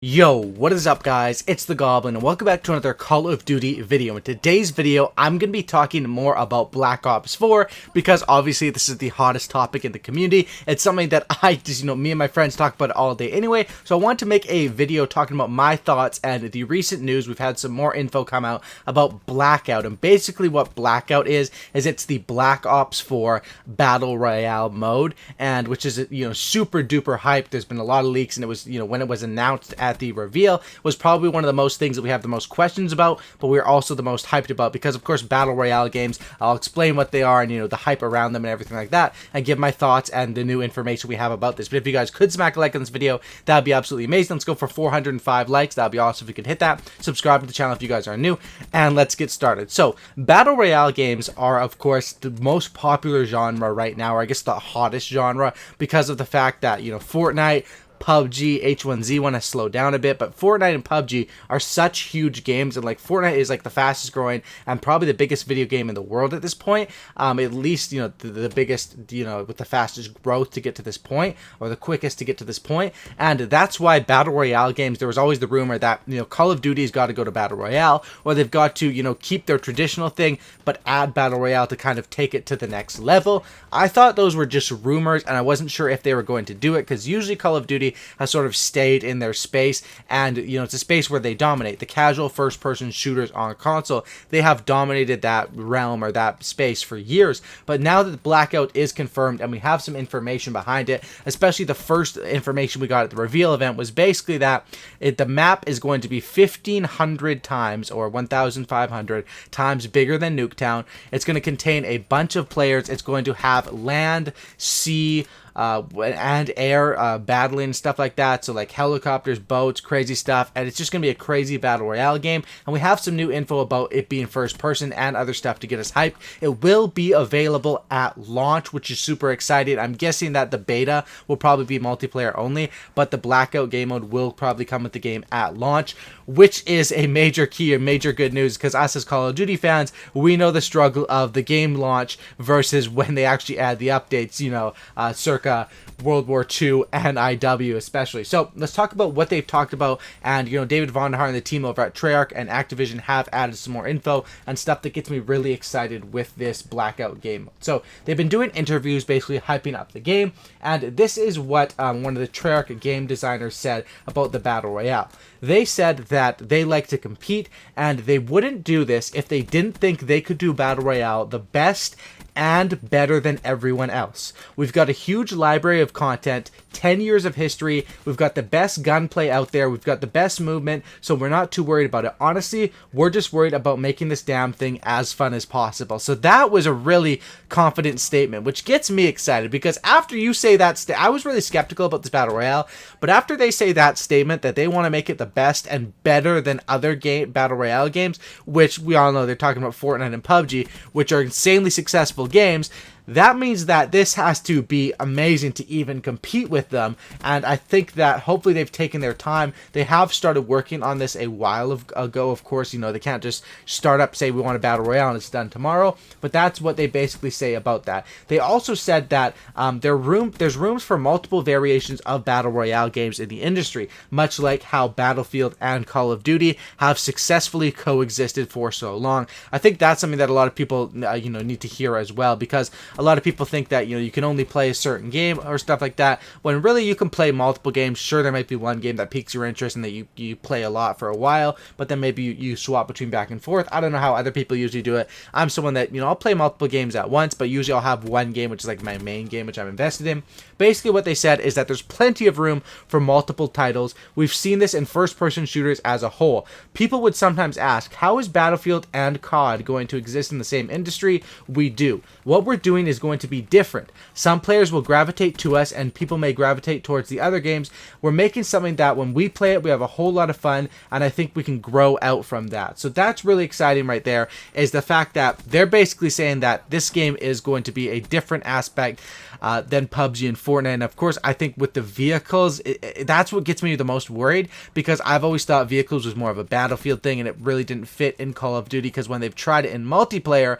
Yo, what is up guys? It's the Goblin and welcome back to another Call of Duty video. In today's video, I'm going to be talking more about Black Ops 4 because obviously this is the hottest topic in the community. It's something that me and my friends talk about all day anyway. So I want to make a video talking about my thoughts and the recent news. We've had some more info come out about Blackout, and basically what Blackout is it's the Black Ops 4 Battle Royale mode, and which is super duper hyped. There's been a lot of leaks, and it was when it was announced at the reveal was probably one of the most things that we have the most questions about, but we're also the most hyped about because of course Battle Royale games, I'll explain what they are and the hype around them and everything like that, and give my thoughts and the new information we have about this. But if you guys could smack a like on this video, that'd be absolutely amazing. Let's go for 405 likes. That'd be awesome if you could hit that. Subscribe to the channel if you guys are new, and let's get started. So Battle Royale games are of course the most popular genre right now, or I guess the hottest genre, because of the fact that Fortnite, PUBG, H1Z1 has slowed down a bit, but Fortnite and PUBG are such huge games, and Fortnite is the fastest growing and probably the biggest video game in the world at this point. At least the biggest, with the fastest growth to get to this point, or the quickest to get to this point. And that's why Battle Royale games, there was always the rumor that Call of Duty's got to go to Battle Royale, or they've got to keep their traditional thing but add Battle Royale to kind of take it to the next level. I thought those were just rumors, and I wasn't sure if they were going to do it, because usually Call of Duty has sort of stayed in their space, and it's a space where they dominate. The casual first-person shooters on console, they have dominated that realm or that space for years. But now that the Blackout is confirmed and we have some information behind it, especially the first information we got at the reveal event was basically that the map is going to be 1,500 times or 1,500 times bigger than Nuketown. It's going to contain a bunch of players. It's going to have land, sea, and air battling and stuff like that, so helicopters, boats, crazy stuff, and it's just gonna be a crazy Battle Royale game. And we have some new info about it being first person and other stuff to get us hyped. It will be available at launch, which is super exciting. I'm guessing that the beta will probably be multiplayer only, but the Blackout game mode will probably come with the game at launch, which is a major key and major good news, because us as Call of Duty fans, we know the struggle of the game launch versus when they actually add the updates, circa World War II and IW especially. So let's talk about what they've talked about, and David Vonderhaar and the team over at Treyarch and Activision have added some more info and stuff that gets me really excited with this Blackout game. So they've been doing interviews basically hyping up the game, and this is what one of the Treyarch game designers said about the Battle Royale. They said that they like to compete, and they wouldn't do this if they didn't think they could do Battle Royale the best and better than everyone else. We've got a huge library of content, 10 years of history, we've got the best gunplay out there, we've got the best movement, so we're not too worried about it. Honestly, we're just worried about making this damn thing as fun as possible. So that was a really confident statement, which gets me excited, because after you say that, I was really skeptical about this Battle Royale, but after they say that statement that they want to make it the best and better than other Battle Royale games, which we all know they're talking about Fortnite and PUBG, which are insanely successful games, that means that this has to be amazing to even compete with them. And I think that hopefully they've taken their time. They have started working on this a while ago. Of course, they can't just start up, say we want a Battle Royale and it's done tomorrow, but that's what they basically say about that. They also said that there's rooms for multiple variations of Battle Royale games in the industry, much like how Battlefield and Call of Duty have successfully coexisted for so long. I think that's something that a lot of people need to hear as well, because a lot of people think that you can only play a certain game or stuff like that, when really you can play multiple games. Sure, there might be one game that piques your interest and that you play a lot for a while, but then maybe you swap between back and forth. I don't know how other people usually do it. I'm someone that I'll play multiple games at once, but usually I'll have one game which is my main game which I'm invested in. Basically what they said is that there's plenty of room for multiple titles. We've seen this in first-person shooters as a whole. People would sometimes ask, how is Battlefield and COD going to exist in the same industry? We do. What we're doing is going to be different. Some players will gravitate to us and people may gravitate towards the other games. We're making something that when we play it, we have a whole lot of fun, and I think we can grow out from that. So that's really exciting right there, is the fact that they're basically saying that this game is going to be a different aspect than PUBG and Fortnite. And of course, I think with the vehicles, that's what gets me the most worried, because I've always thought vehicles was more of a Battlefield thing, and it really didn't fit in Call of Duty, because when they've tried it in multiplayer,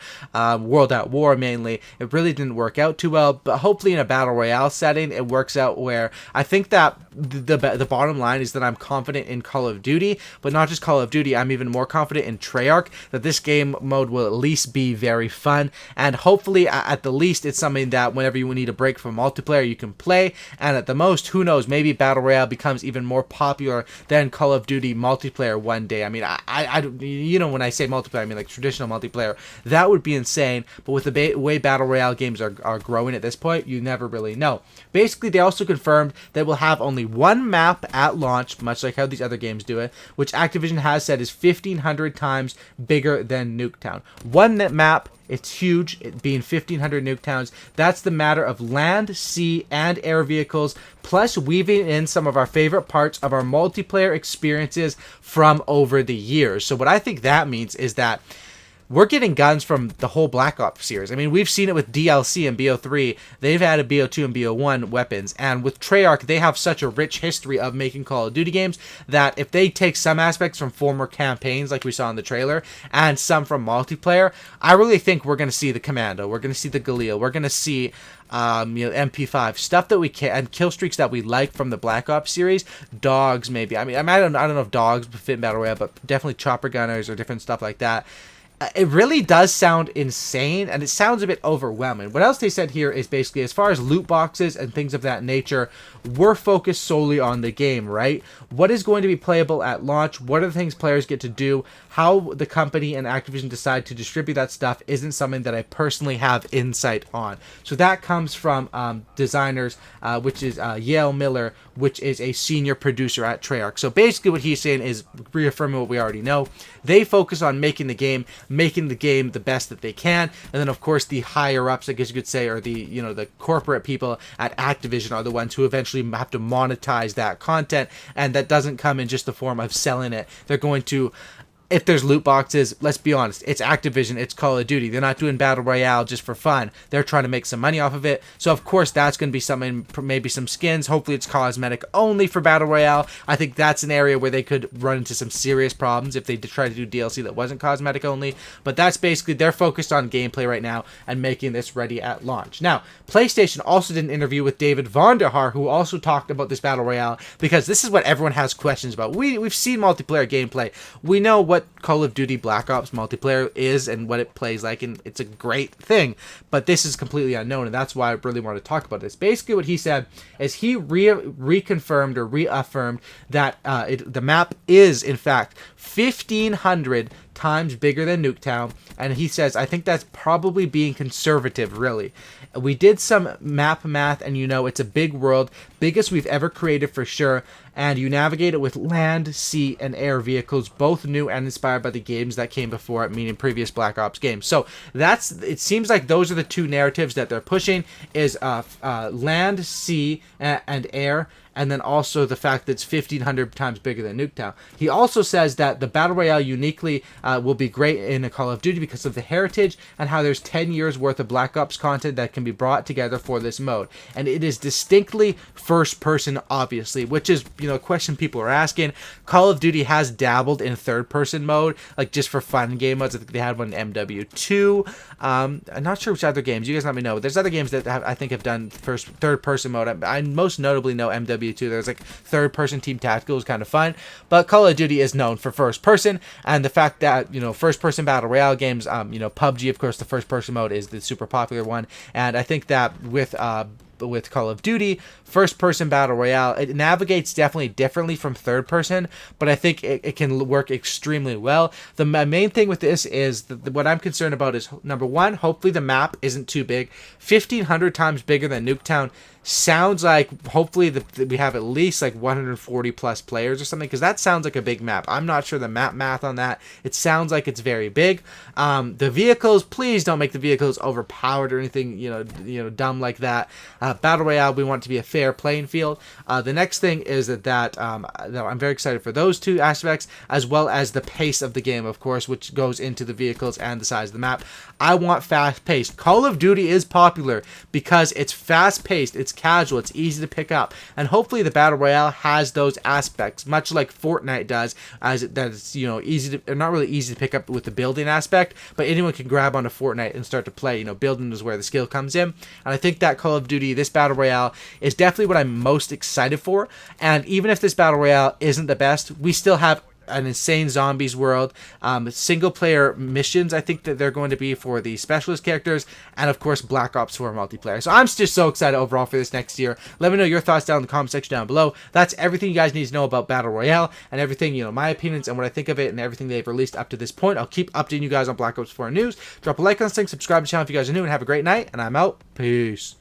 World at War mainly, it really really didn't work out too well, but hopefully in a battle royale setting, it works out where I think that the bottom line is that I'm confident in Call of Duty, but not just Call of Duty, I'm even more confident in Treyarch, that this game mode will at least be very fun, and hopefully at the least it's something that whenever you need a break from multiplayer you can play, and at the most, who knows, maybe battle royale becomes even more popular than Call of Duty multiplayer one day. I mean, I you know, when I say multiplayer, I mean like traditional multiplayer. That would be insane, but with the way battle royale games are growing at this point, you never really know. Basically, they also confirmed that we'll have only one map at launch, much like how these other games do it, which Activision has said is 1,500 times bigger than Nuketown. One map, it's huge, it being 1,500 Nuketowns. That's the matter of land, sea, and air vehicles, plus weaving in some of our favorite parts of our multiplayer experiences from over the years. So what I think that means is that we're getting guns from the whole Black Ops series. I mean, we've seen it with DLC and BO3. They've added BO2 and BO1 weapons. And with Treyarch, they have such a rich history of making Call of Duty games that if they take some aspects from former campaigns, like we saw in the trailer, and some from multiplayer, I really think we're going to see the Commando. We're going to see the Galil. We're going to see MP5 stuff that we can, and kill streaks that we like from the Black Ops series. Dogs, maybe. I don't know if dogs fit in Battle Royale, but definitely chopper gunners or different stuff like that. It really does sound insane, and it sounds a bit overwhelming. What else they said here is basically, as far as loot boxes and things of that nature, we're focused solely on the game, right? What is going to be playable at launch? What are the things players get to do? How the company and Activision decide to distribute that stuff isn't something that I personally have insight on. So that comes from designers, which is Yale Miller, which is a senior producer at Treyarch. So basically what he's saying is reaffirming what we already know. They focus on making the game the best that they can, and then of course the higher ups, I guess you could say, or the corporate people at Activision are the ones who eventually have to monetize that content, and that doesn't come in just the form of selling it. They're going to, if there's loot boxes, let's be honest, it's Activision, it's Call of Duty. They're not doing Battle Royale just for fun. They're trying to make some money off of it. So, of course, that's going to be something, maybe some skins. Hopefully, it's cosmetic only for Battle Royale. I think that's an area where they could run into some serious problems if they try to do DLC that wasn't cosmetic only. But that's basically, they're focused on gameplay right now and making this ready at launch. Now, PlayStation also did an interview with David Vonderhaar, who also talked about this Battle Royale, because this is what everyone has questions about. We've seen multiplayer gameplay. We know what Call of Duty Black Ops multiplayer is and what it plays like, and it's a great thing, but this is completely unknown, and that's why I really want to talk about this. Basically what he said is he reconfirmed or reaffirmed that the map is in fact 1,500 times bigger than Nuketown, and he says, I think that's probably being conservative, really. We did some map math, and it's a big world, biggest we've ever created for sure, and you navigate it with land, sea, and air vehicles, both new and inspired by the games that came before it, meaning previous Black Ops games. So it seems like those are the two narratives that they're pushing, is land, sea, and air, and then also the fact that it's 1,500 times bigger than Nuketown. He also says that the Battle Royale uniquely will be great in a Call of Duty because of the heritage and how there's 10 years worth of Black Ops content that can be brought together for this mode. And it is distinctly first person, obviously, which is, a question people are asking. Call of Duty has dabbled in third person mode, like just for fun game modes. I think they had one in MW2. I'm not sure which other games. You guys let me know. But there's other games that I think have done third person mode. I most notably know MW2. There's like third person team tactical is kind of fun, but Call of Duty is known for first person, and the fact that first person battle royale games, PUBG, of course, the first person mode is the super popular one, and I think that with Call of Duty, first-person battle royale, it navigates definitely differently from third-person, but I think it can work extremely well. The main thing with this is what I'm concerned about is, number one, hopefully the map isn't too big. 1,500 times bigger than Nuketown sounds like, hopefully we have at least like 140 plus players or something, because that sounds like a big map. I'm not sure the map math on that. It sounds like it's very big. The vehicles, please don't make the vehicles overpowered or anything dumb like that. Battle Royale, we want it to be a fair playing field. The next thing is that I'm very excited for those two aspects, as well as the pace of the game, of course, which goes into the vehicles and the size of the map. I want fast paced. Call of Duty is popular because it's fast paced, it's casual, it's easy to pick up, and hopefully the Battle Royale has those aspects, much like Fortnite does, as that it's, you know, easy to, not really easy to pick up with the building aspect, but anyone can grab onto Fortnite and start to play. You know, building is where the skill comes in, and I think that Call of Duty, this Battle Royale, is definitely what I'm most excited for. And even if this Battle Royale isn't the best, we still have an insane zombies world, single player missions I think that they're going to be for the specialist characters, and of course Black Ops 4 multiplayer. So I'm just so excited overall for this next year. Let me know your thoughts down in the comment section down below. That's everything you guys need to know about Battle Royale, and everything, you know, my opinions and what I think of it and everything they've released up to this point. I'll keep updating you guys on Black Ops 4 news. Drop a like on this thing, subscribe to the channel if you guys are new, and have a great night, and I'm out. Peace.